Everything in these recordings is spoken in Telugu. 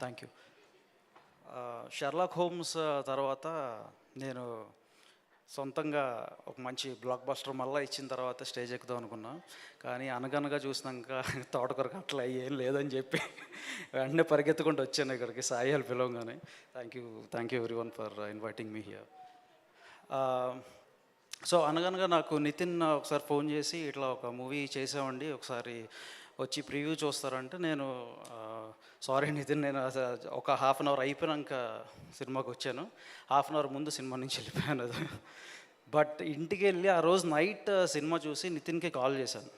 Thank you. షెర్లాక్ హోమ్స్ తర్వాత నేను సొంతంగా ఒక మంచి బ్లాక్ బస్టర్ మళ్ళీ ఇచ్చిన తర్వాత స్టేజ్ ఎక్కుదాం అనుకున్నా. కానీ అనగనగా చూసినాక తోటకూరకు అట్లా ఏం లేదని చెప్పి వెంటనే పరిగెత్తుకుంటూ వచ్చాను ఇక్కడికి, సాయిలు పిలవగానే. Thank you every one for inviting me here. So అనగనగా నాకు నితిన్ ఒకసారి ఫోన్ చేసి ఇట్లా ఒక మూవీ చేసామండి, ఒకసారి వచ్చి ప్రివ్యూ చూస్తారంటే నేను సారీ నితిన్, నేను ఒక హాఫ్ అన్ అవర్ అయిపోయాక సినిమాకి వచ్చాను, హాఫ్ అన్ అవర్ ముందు సినిమా నుంచి వెళ్ళిపోయాను అది. బట్ ఇంటికి వెళ్ళి ఆ రోజు నైట్ సినిమా చూసి నితిన్కి కాల్ చేశాను.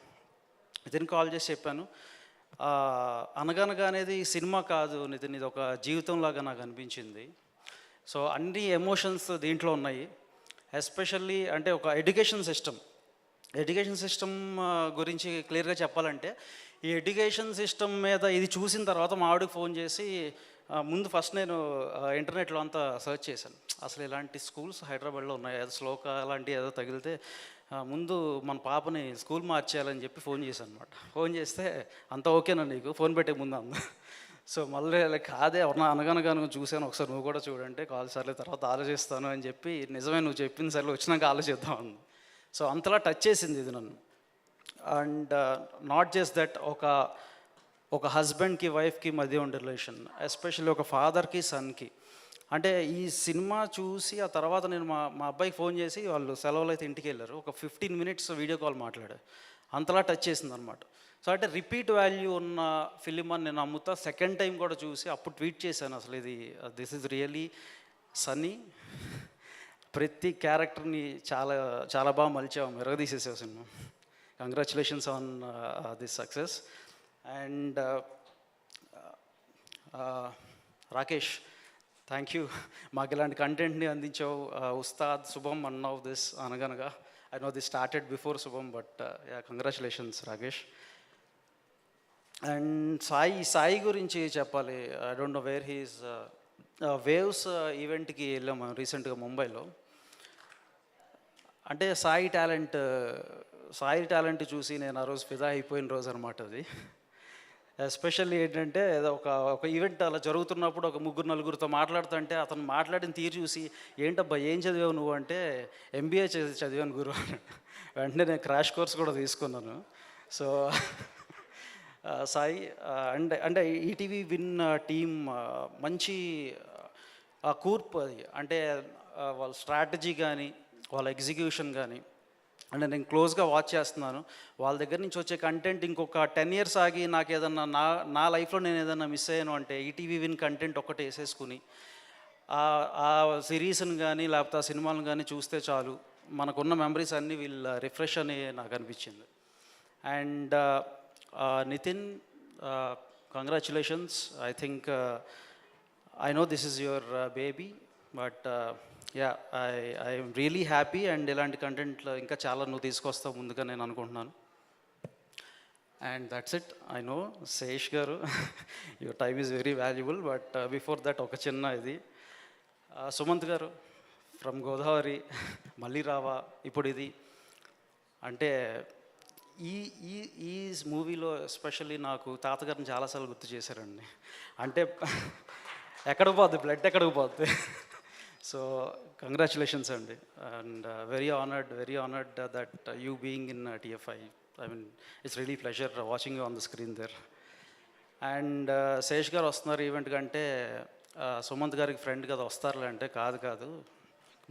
నితిన్ కాల్ చేసి చెప్పాను, అనగనగా అనేది సినిమా కాదు నితిన్, ఇది ఒక జీవితంలాగా నాకు అనిపించింది. సో అన్ని ఎమోషన్స్ దీంట్లో ఉన్నాయి. ఎస్పెషల్లీ అంటే ఒక ఎడ్యుకేషన్ సిస్టమ్ గురించి క్లియర్గా చెప్పాలంటే, ఈ ఎడ్యుకేషన్ సిస్టమ్ మీద ఇది చూసిన తర్వాత మా ఆవిడకి ఫోన్ చేసి ముందు ఫస్ట్ నేను ఇంటర్నెట్లో అంతా సెర్చ్ చేశాను, అసలు ఇలాంటి స్కూల్స్ హైదరాబాద్లో ఉన్నాయి, ఏదో శ్లోక అలాంటివి ఏదో తగిలితే ముందు మన పాపని స్కూల్ మార్చేయాలని చెప్పి ఫోన్ చేశాను అనమాట. ఫోన్ చేస్తే అంత ఓకేనా నీకు, ఫోన్ పెట్టే ముందు అంద. సో మళ్ళీ కాదే ఎవరన్నా అనగనగా చూశాను, ఒకసారి నువ్వు కూడా చూడంటే కాల్ సర్లే తర్వాత ఆలోచిస్తాను అని చెప్పి, నిజమే నువ్వు చెప్పింది సర్లే వచ్చినాక ఆలోచిద్దాం అంది. సో అంతలా టచ్ చేసింది ఇది నన్ను. అండ్ నాట్ జస్ట్ దట్, ఒక హస్బెండ్కి వైఫ్కి మధ్య ఉండే రిలేషన్, ఎస్పెషల్లీ ఒక ఫాదర్కి సన్కి. అంటే ఈ సినిమా చూసి ఆ తర్వాత నేను మా అబ్బాయికి ఫోన్ చేసి, వాళ్ళు సెలవులు అయితే ఇంటికి వెళ్ళారు, ఒక 15 minutes వీడియో కాల్ మాట్లాడారు. అంతలా టచ్ చేసింది అనమాట. సో అంటే రిపీట్ వాల్యూ ఉన్న ఫిలిం అని నేను నమ్ముతా. సెకండ్ టైం కూడా చూసి అప్పుడు ట్వీట్ చేశాను, అసలు ఇది దిస్ ఈజ్ రియలీ సన్నీ, ప్రతి క్యారెక్టర్ని చాలా చాలా బాగా మలిచాము, ఎరగదీసేసావు సినిమా. Congratulations on this success. And Rakesh, thank you, మాకు ఇలాంటి కంటెంట్ని అందించావు. ఉస్తాద్ శుభం అన్నావు this Anaganaga. I know this started before Subham, but congratulations Rakesh. And Sai గురించి చెప్పాలి. I don't know where he's. Waves ఈవెంట్కి వెళ్ళాము రీసెంట్గా ముంబైలో. అంటే సాయి టాలెంట్ చూసి నేను ఆ రోజు ఫిదా అయిపోయిన రోజు అనమాట అది. ఎస్పెషల్లీ ఏంటంటే ఒక ఈవెంట్ అలా జరుగుతున్నప్పుడు ఒక 3-4 మాట్లాడుతుంటే అతను మాట్లాడిన తీరు చూసి, ఏంటబ్బా ఏం చదివావు నువ్వు అంటే, MBA చదివాను గురు అని. వెంటనే నేను క్రాష్ కోర్స్ కూడా తీసుకున్నాను. సో సాయి అంటే ఈటీవీ విన్ టీమ్ మంచి కూర్పు అది. అంటే వాళ్ళ స్ట్రాటజీ కానీ వాళ్ళ ఎగ్జిక్యూషన్ కానీ, అంటే నేను క్లోజ్గా వాచ్ చేస్తున్నాను. వాళ్ళ దగ్గర నుంచి వచ్చే కంటెంట్ ఇంకొక 10 years ఆగి నాకు ఏదన్నా నా లైఫ్లో నేను ఏదన్నా మిస్ అయ్యాను అంటే ఈటీవీ విన్ కంటెంట్ ఒకటి వేసేసుకుని ఆ సిరీస్ని కానీ లేకపోతే ఆ సినిమాలను కానీ చూస్తే చాలు, మనకున్న మెమరీస్ అన్నీ వీళ్ళు రిఫ్రెష్ అని నాకు అనిపించింది. And Nithin, congratulations. I think I know this is your baby, but yeah I'm really happy. And ఇలాంటి కంటెంట్లో ఇంకా చాలా నువ్వు తీసుకొస్తావు ముందుగా నేను అనుకుంటున్నాను. And that's it. I know Sesh garu, your time is very valuable, but before that ఒక చిన్న ఇది, సుమంత్ గారు ఫ్రమ్ గోదావరి, మళ్ళీ రావా ఇప్పుడు ఇది. అంటే ఈ మూవీలో ఎస్పెషల్లీ నాకు తాతగారిని చాలాసార్లు గుర్తు చేశారండి. అంటే ఎక్కడికి పోద్ది, బ్లడ్ ఎక్కడికి పోద్ది. సో కంగ్రాచులేషన్స్ అండి. And very honoured that you being in TFI. I mean it's really pleasure watching you on the screen there. And Sesh garu వస్తున్నారు ఈవెంట్ కంటే, సుమంత్ గారికి ఫ్రెండ్ కదా వస్తారులే అంటే, కాదు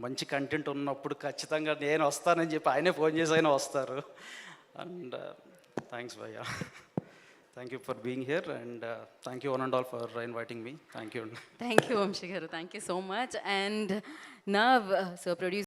మంచి కంటెంట్ ఉన్నప్పుడు ఖచ్చితంగా నేను వస్తానని చెప్పి ఆయనే ఫోన్ చేసి అయినా వస్తారు. అండ్ థ్యాంక్స్ భయ్యా, thank you for being here. And thank you one and all for inviting me. Thank you అండి. థ్యాంక్ యూ వంశీ గారు, thank you so much. And నా సో ప్రొడ్యూస్